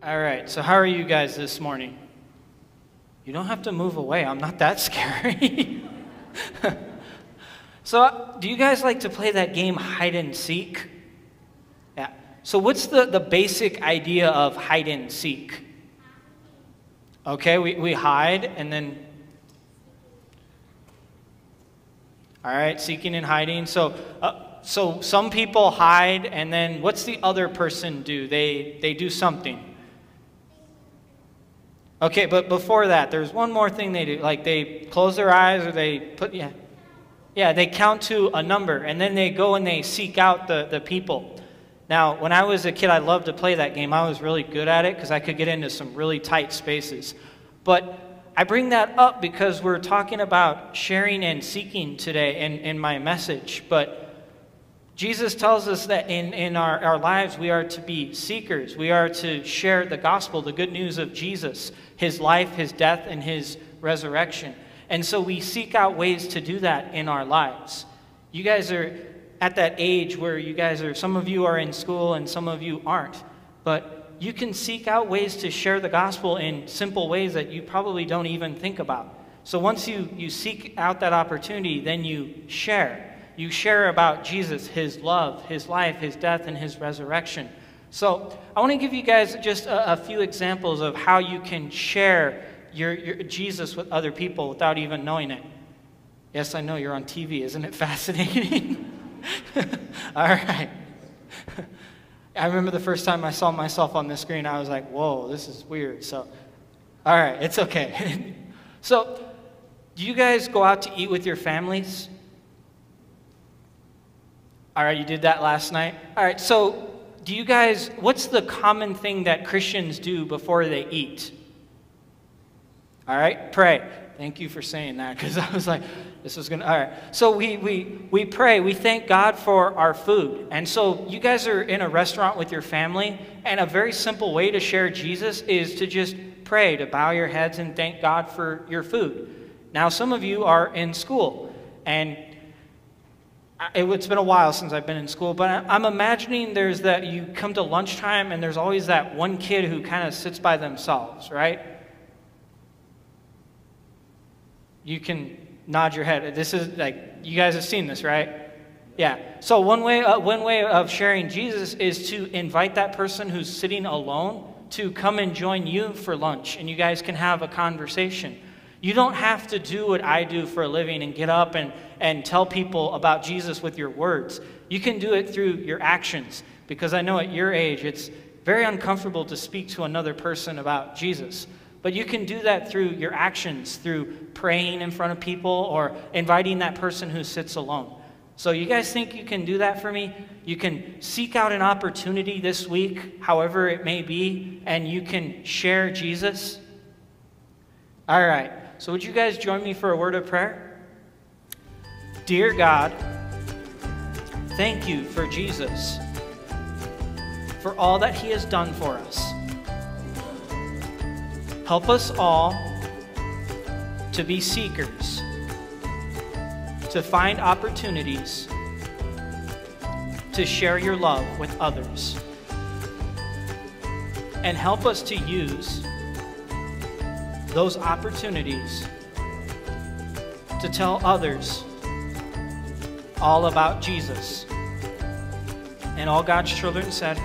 All right, so how are you guys this morning? You don't have to move away. I'm not that scary. So, do you guys like to play that game hide and seek? Yeah. So what's the basic idea of hide and seek? Okay, we hide and then... All right, seeking and hiding. So some people hide, and then what's the other person do? They do something. Okay, but before that, there's one more thing they do. Like they close their eyes, or they put, they count to a number, and then they go and they seek out the people. Now, when I was a kid, I loved to play that game. I was really good at it because I could get into some really tight spaces. But I bring that up because we're talking about sharing and seeking today in my message. But Jesus tells us that in our lives we are to be seekers. We are to share the gospel, the good news of Jesus, his life, his death, and his resurrection. And so we seek out ways to do that in our lives. You guys are at that age where some of you are in school and some of you aren't. But you can seek out ways to share the gospel in simple ways that you probably don't even think about. So once you seek out that opportunity, then you share. You share about Jesus, his love, his life, his death, and his resurrection. So I want to give you guys just a few examples of how you can share your Jesus with other people without even knowing it. Yes, I know you're on TV. Isn't it fascinating? All right. I remember the first time I saw myself on the screen, I was like, whoa, this is weird. So, all right, it's okay. So, do you guys go out to eat with your families? All right, you did that last night? All right, so what's the common thing that Christians do before they eat? All right, pray. Thank you for saying that, because I was like, this was going to... All right, so we pray. We thank God for our food. And so you guys are in a restaurant with your family, and a very simple way to share Jesus is to just pray, to bow your heads and thank God for your food. Now, some of you are in school, and it's been a while since I've been in school, but I'm imagining you come to lunchtime, and there's always that one kid who kind of sits by themselves, right? You can nod your head. This is like, you guys have seen this, right? Yeah. So one way of sharing Jesus is to invite that person who's sitting alone to come and join you for lunch, and you guys can have a conversation. You don't have to do what I do for a living and get up and tell people about Jesus with your words. You can do it through your actions, because I know at your age it's very uncomfortable to speak to another person about Jesus. But you can do that through your actions, through praying in front of people or inviting that person who sits alone. So you guys think you can do that for me? You can seek out an opportunity this week, however it may be, and you can share Jesus. All right. So would you guys join me for a word of prayer? Dear God, thank you for Jesus, for all that he has done for us. Help us all to be seekers, to find opportunities to share your love with others, and help us to use those opportunities to tell others all about Jesus. And all God's children said,